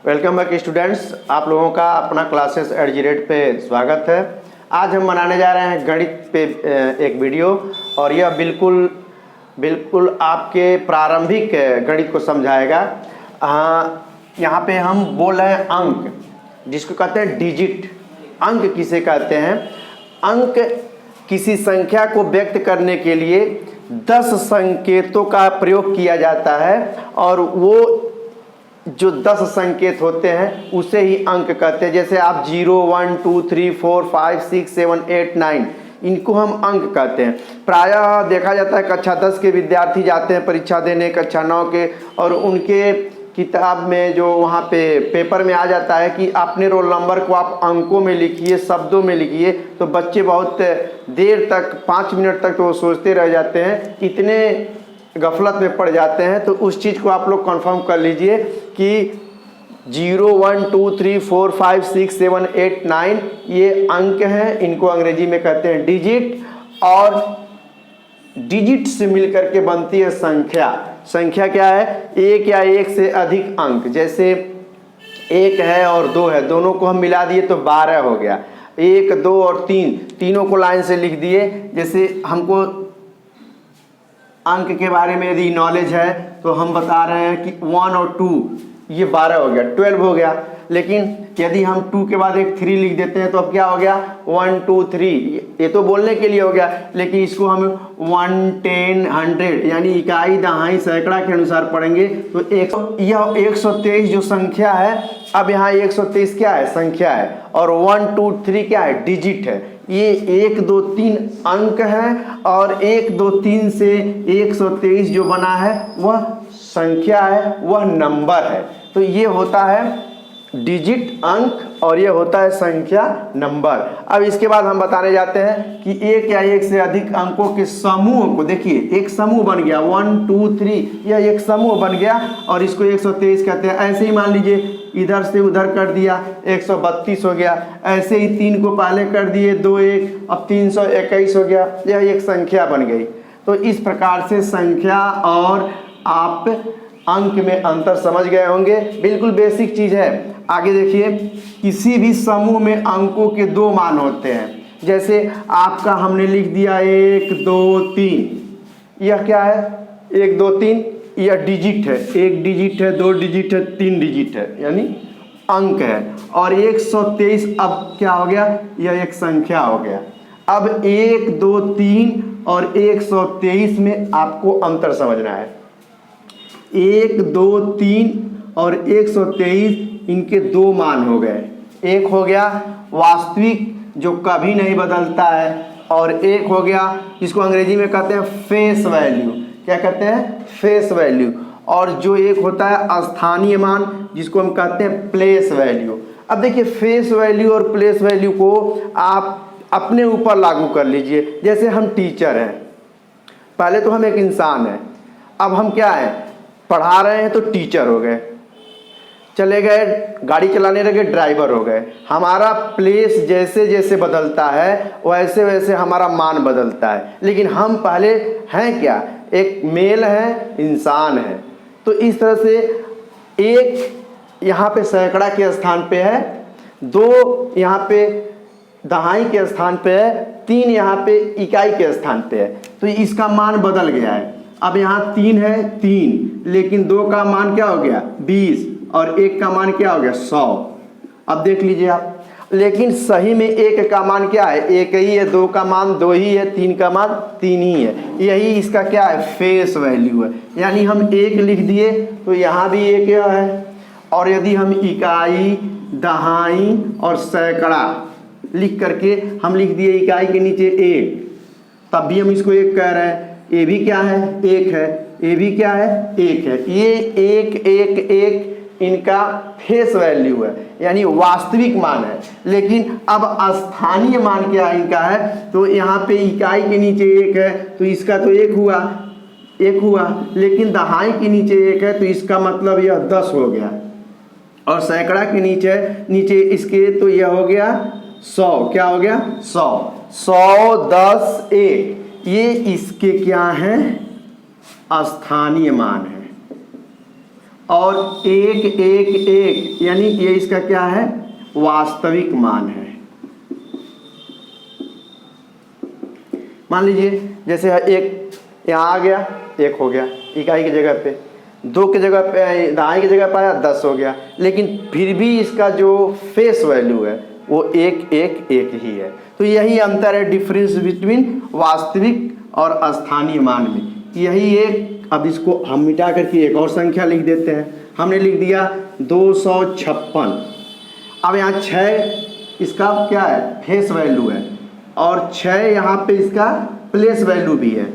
Welcome back students, आप लोगों का अपना क्लासेस @ पे स्वागत है। आज हम बनाने जा रहे हैं गणित पे एक वीडियो, और यह बिल्कुल आपके प्रारंभिक गणित को समझाएगा। यहाँ पे हम बोल रहे हैं अंक, जिसको कहते हैं डिजिट। अंक किसे कहते हैं? अंक किसी संख्या को व्यक्त करने के लिए 10 संकेतों का प्रयोग किया जाता है, और वो जो 10 संकेत होते हैं उसे ही अंक कहते हैं। जैसे आप 0, 1, 2, 3, 4, 5, 6, 7, 8, 9, इनको हम अंक कहते हैं। प्रायः देखा जाता है कक्षा 10 के विद्यार्थी जाते हैं परीक्षा देने कक्षा 9 के, और उनके किताब में जो वहाँ पे पेपर में आ जाता है कि अपने रोल नंबर को आप अंकों में लिखिए, शब्दों में लिखिए, तो बच्चे बहुत देर तक 5 मिनट तक तो वो सोचते रह जाते हैं, इतने गफलत में पड़ जाते हैं। तो उस चीज़ को आप लोग कंफर्म कर लीजिए कि 0, 1, 2, 3, 4, 5, 6, 7, 8, 9 ये अंक हैं। इनको अंग्रेजी में कहते हैं डिजिट, और डिजिट से मिलकर के बनती है संख्या। संख्या क्या है? एक या एक से अधिक अंक। जैसे 1 है और 2 है, दोनों को हम मिला दिए तो 12 हो गया। 1, 2 और 3, तीनों को लाइन से लिख दिए। जैसे हमको अंक के बारे में यदि नॉलेज है तो हम बता रहे हैं कि 1 और 2 ये 12 हो गया, 12 हो गया। लेकिन यदि हम 2 के बाद एक 3 लिख देते हैं तो अब क्या हो गया? 1, 2, 3। ये तो बोलने के लिए हो गया, लेकिन इसको हम 1, 10, 100 यानी इकाई, दहाई, सैकड़ा के अनुसार पढ़ेंगे तो यह 123 जो संख्या है, अब यहाँ 123 क्या है? संख्या है, और 1, 2, 3 क्या है? डिजिट है। ये 1, 2, 3 अंक है, और 1, 2, 3 से 123 जो बना है वह संख्या है, वह नंबर है। तो ये होता है डिजिट, अंक, और ये होता है संख्या, नंबर। अब इसके बाद हम बताने जाते हैं कि एक या एक से अधिक अंकों के समूह को, देखिए एक समूह बन गया 1, 2, 3, यह एक समूह बन गया, और इसको 123 कहते हैं। ऐसे ही मान लीजिए इधर से उधर कर दिया, 132 हो गया। ऐसे ही 3 को पहले कर दिए, 2, 1, अब 321 हो गया, यह एक संख्या बन गई। तो इस प्रकार से संख्या और आप अंक में अंतर समझ गए होंगे, बिल्कुल बेसिक चीज़ है। आगे देखिए, किसी भी समूह में अंकों के 2 मान होते हैं। जैसे आपका हमने लिख दिया 1, 2, 3, यह क्या है? 1, 2, 3 यह डिजिट है। 1 डिजिट है, 2 डिजिट है, 3 डिजिट है, यानी अंक है। और 123 अब क्या हो गया? यह एक संख्या हो गया। अब 1, 2, 3 और 123 में आपको अंतर समझना है। 1, 2, 3 और 123 इनके 2 मान हो गए। एक हो गया वास्तविक जो कभी नहीं बदलता है, और एक हो गया जिसको अंग्रेजी में कहते हैं फेस वैल्यू। क्या कहते हैं? Face value. और जो एक होता है स्थानीय मान, जिसको हम कहते हैं प्लेस वैल्यू। अब देखिए, फेस वैल्यू और प्लेस वैल्यू को आप अपने ऊपर लागू कर लीजिए। जैसे हम टीचर हैं, पहले तो हम एक इंसान हैं, अब हम क्या हैं? पढ़ा रहे हैं तो टीचर हो गए, चले गए गाड़ी चलाने लगे, ड्राइवर हो गए। हमारा प्लेस जैसे जैसे बदलता है वैसे वैसे हमारा मान बदलता है, लेकिन हम पहले हैं क्या? एक मेल है, इंसान है। तो इस तरह से एक यहाँ पे सैकड़ा के स्थान पे है, 2 यहाँ पे दहाई के स्थान पे है, 3 यहाँ पे इकाई के स्थान पे है। तो इसका मान बदल गया है। अब यहाँ 3 है, 3, लेकिन 2 का मान क्या हो गया? 20, और 1 का मान क्या हो गया? 100। अब देख लीजिए आप, लेकिन सही में 1 का मान क्या है? 1 ही है, 2 का मान 2 ही है, 3 का मान 3 ही है। यही इसका क्या है? फेस वैल्यू है। यानी हम 1 लिख दिए तो यहाँ भी 1 है, और यदि हम इकाई, दहाई और सैकड़ा लिख करके हम लिख दिए इकाई के नीचे 1, तब भी हम इसको 1 कह रहे हैं। ये भी क्या है? 1 है। ये भी क्या है? 1 है। ये 1, 1, 1 इनका फेस वैल्यू है, यानी वास्तविक मान है। लेकिन अब स्थानीय मान क्या इनका है? तो यहाँ पे इकाई के नीचे 1 है तो इसका तो 1 हुआ, लेकिन दहाई के नीचे 1 है तो इसका मतलब यह 10 हो गया, और सैकड़ा के नीचे इसके तो यह हो गया 100। क्या हो गया? 100, 10, 1। ये इसके क्या हैं? स्थानीय मान है। और 1 1 1 यानी ये इसका क्या है, वास्तविक मान है। मान लीजिए जैसे एक यहाँ आ गया, 1 हो गया इकाई की जगह पे, 2 की जगह पे, दहाई की जगह पे आया 10 हो गया, लेकिन फिर भी इसका जो फेस वैल्यू है वो 1 1 1 ही है। तो यही अंतर है डिफरेंस बिटवीन वास्तविक और स्थानीय मान में, यही एक। अब इसको हम मिटा करके एक और संख्या लिख देते हैं। हमने लिख दिया 256। अब यहाँ 6 इसका क्या है, फेस वैल्यू है, और 6 यहाँ पे इसका प्लेस वैल्यू भी है।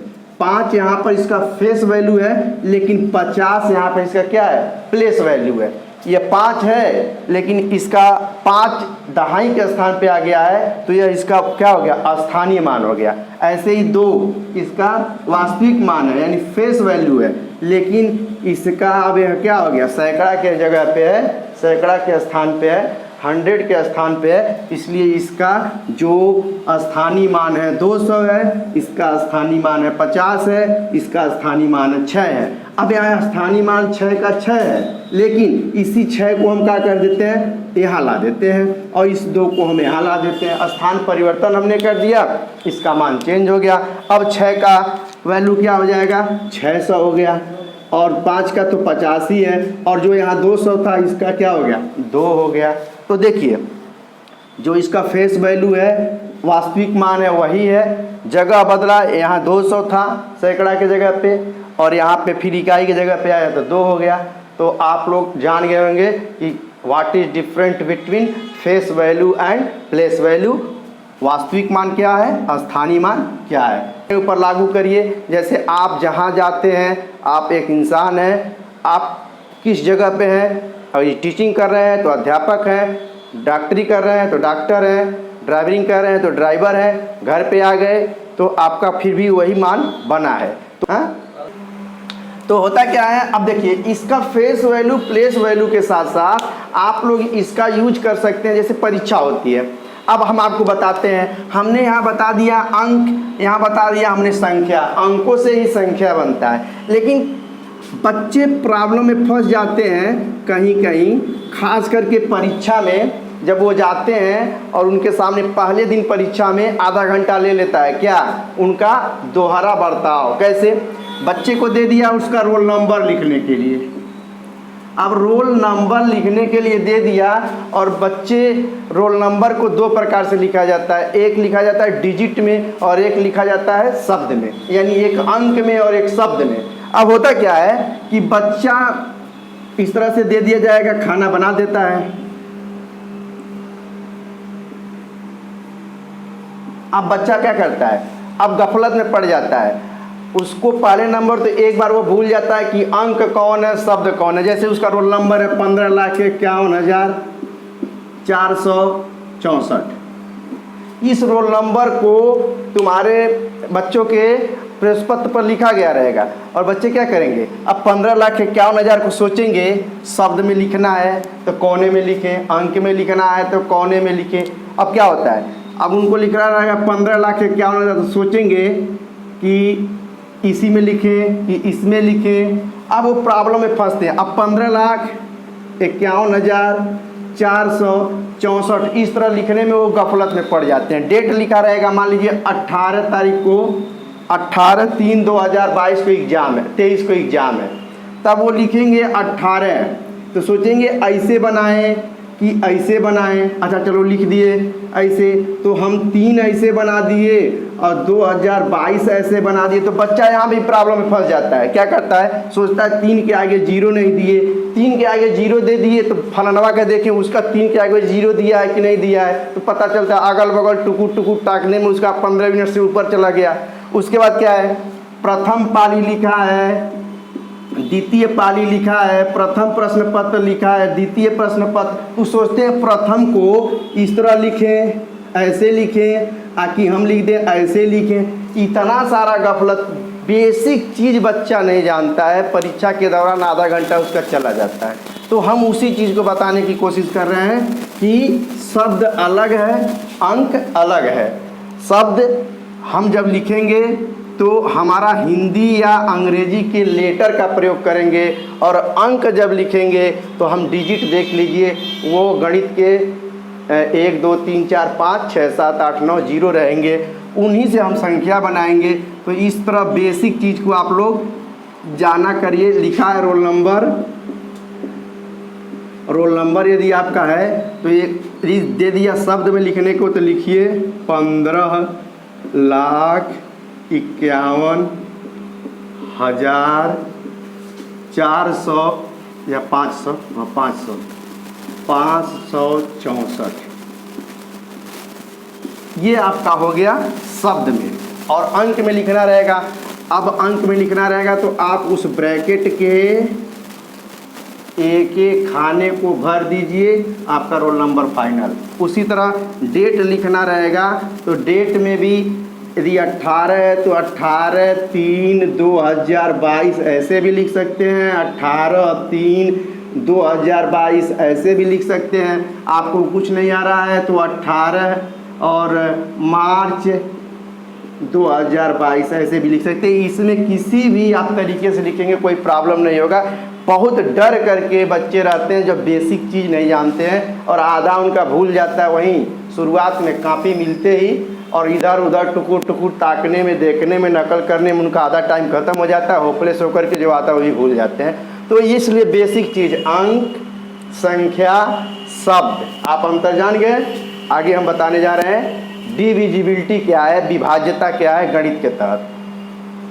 5 यहाँ पर इसका फेस वैल्यू है, लेकिन 50 यहाँ पर इसका क्या है, प्लेस वैल्यू है। ये 5 है, लेकिन इसका 5 दहाई के स्थान पे आ गया है, तो यह इसका क्या हो गया, स्थानीय मान हो गया। ऐसे ही 2 इसका वास्तविक मान है, यानी फेस वैल्यू है, लेकिन इसका अब यह क्या हो गया, सैकड़ा के जगह पे है, सैकड़ा के स्थान पे है, 100 के स्थान पे है, इसलिए इसका जो स्थानीय मान है 200 है, इसका स्थानीय मान है 50 है, इसका स्थानीय मान है 6 है। अब यहाँ स्थानीय मान 6 का 6 है, लेकिन इसी 6 को हम क्या कर देते हैं, यहाँ ला देते हैं, और इस 2 को हम यहाँ ला देते हैं। स्थान परिवर्तन हमने कर दिया, इसका मान चेंज हो गया। अब 6 का वैल्यू क्या हो जाएगा, 600 हो गया, और 5 का तो 50 ही है, और जो यहाँ 200 था इसका क्या हो गया, 2 हो गया। तो देखिए जो इसका फेस वैल्यू है, वास्तविक मान है वही है, जगह बदला, यहाँ 200 था सैकड़ा के जगह पे, और यहाँ पे फिर इकाई की जगह पे आया तो 2 हो गया। तो आप लोग जान गए होंगे कि what is different between face value and place value. वास्तविक मान क्या है, स्थानीय मान क्या है, ऊपर लागू करिए। जैसे आप जहाँ जाते हैं, आप एक इंसान हैं, आप किस जगह पे हैं, और ये टीचिंग कर रहे हैं तो अध्यापक हैं, डॉक्टरी कर रहे हैं तो डॉक्टर हैं, ड्राइविंग कर रहे हैं तो ड्राइवर हैं, घर पे आ गए तो आपका फिर भी वही मान बना है। तो हाँ, तो होता क्या है, अब देखिए इसका फेस वैल्यू प्लेस वैल्यू के साथ साथ आप लोग इसका यूज कर सकते हैं। जैसे परीक्षा होती है, अब हम आपको बताते हैं, हमने यहाँ बता दिया अंक, यहाँ बता दिया हमने संख्या, अंकों से ही संख्या बनता है। लेकिन बच्चे प्रॉब्लम में फंस जाते हैं कहीं कहीं, खास करके परीक्षा में जब वो जाते हैं और उनके सामने पहले दिन परीक्षा में आधा घंटा ले लेता है क्या, उनका दोहरा बर्ताव। कैसे, बच्चे को दे दिया उसका रोल नंबर लिखने के लिए, अब रोल नंबर लिखने के लिए दे दिया, और बच्चे रोल नंबर को 2 प्रकार से लिखा जाता है, एक लिखा जाता है डिजिट में और एक लिखा जाता है शब्द में, यानी एक अंक में और एक शब्द में। अब होता क्या है कि बच्चा इस तरह से दे दिया जाएगा, खाना बना देता है, अब बच्चा क्या करता है, अब गफलत में पड़ जाता है, उसको पहले नंबर तो एक बार वो भूल जाता है कि अंक कौन है, शब्द कौन है। जैसे उसका रोल नंबर है 15,51,464, इस रोल नंबर को तुम्हारे बच्चों के प्रश्नपत्र पर लिखा गया रहेगा, और बच्चे क्या करेंगे, अब 15,51,000 को सोचेंगे, शब्द में लिखना है तो कोने में लिखें, अंक में लिखना है तो कोने में लिखें। अब क्या होता है, अब उनको लिखना रहेगा 15,51,000, तो सोचेंगे कि इसी में लिखें कि इसमें लिखें। अब वो प्रॉब्लम में फंसते हैं। अब 15,51,464 इस तरह लिखने में वो गफलत में पड़ जाते हैं। डेट लिखा रहेगा, मान लीजिए 18 तारीख को, 18/3/2022 को एग्ज़ाम है, 23 को एग्ज़ाम है, तब वो लिखेंगे 18, तो सोचेंगे ऐसे बनाएं कि ऐसे बनाएं। अच्छा चलो लिख दिए ऐसे, तो हम 3 ऐसे बना दिए और 2022 ऐसे बना दिए। तो बच्चा यहाँ भी प्रॉब्लम में फंस जाता है। क्या करता है, सोचता है 3 के आगे 0 नहीं दिए, 3 के आगे 0 दे दिए तो फलानवा का देखें उसका 3 के आगे 0 दिया है कि नहीं दिया है, तो पता चलता है अगल बगल टुकुर टुकुर ताकने में उसका 15 मिनट से ऊपर चला गया। उसके बाद क्या है, प्रथम पाली लिखा है, द्वितीय पाली लिखा है, प्रथम प्रश्न पत्र लिखा है, द्वितीय प्रश्न पत्र, तो सोचते हैं प्रथम को इस तरह लिखें, ऐसे लिखें, कि हम लिख दें ऐसे लिखें। इतना सारा गफलत, बेसिक चीज़ बच्चा नहीं जानता है, परीक्षा के दौरान आधा घंटा उसका चला जाता है। तो हम उसी चीज़ को बताने की कोशिश कर रहे हैं कि शब्द अलग है, अंक अलग है। शब्द हम जब लिखेंगे तो हमारा हिंदी या अंग्रेजी के लेटर का प्रयोग करेंगे, और अंक जब लिखेंगे तो हम डिजिट देख लीजिए, वो गणित के 1 2 3 4 5 6 7 8 9 0 रहेंगे, उन्हीं से हम संख्या बनाएंगे। तो इस तरह बेसिक चीज़ को आप लोग जाना करिए। लिखा है रोल नंबर, रोल नंबर यदि आपका है तो ये दे दिया शब्द में लिखने को, तो लिखिए 15,51,400 या 500, 564। ये आपका हो गया शब्द में। और अंक में लिखना रहेगा। अब अंक में लिखना रहेगा तो आप उस ब्रैकेट के एक एक खाने को भर दीजिए, आपका रोल नंबर फाइनल। उसी तरह डेट लिखना रहेगा, तो डेट में भी यदि 18 है तो 18/3/2022 ऐसे भी लिख सकते हैं, 18/3/2022 ऐसे भी लिख सकते हैं। आपको कुछ नहीं आ रहा है तो 18 और मार्च 2022 ऐसे भी लिख सकते हैं। इसमें किसी भी आप तरीके से लिखेंगे कोई प्रॉब्लम नहीं होगा। बहुत डर करके बच्चे रहते हैं जो बेसिक चीज़ नहीं जानते हैं, और आधा उनका भूल जाता है वहीं शुरुआत में कॉपी मिलते ही, और इधर उधर टुकुर टुकुर ताकने में, देखने में, नकल करने में उनका आधा टाइम खत्म हो जाता है। होपलेस होकर के जो आता है वही भूल जाते हैं। तो इसलिए बेसिक चीज़ अंक, संख्या, शब्द आप अंतर जान गए। आगे हम बताने जा रहे हैं डिविजिबिलिटी क्या है, विभाज्यता क्या है गणित के तहत।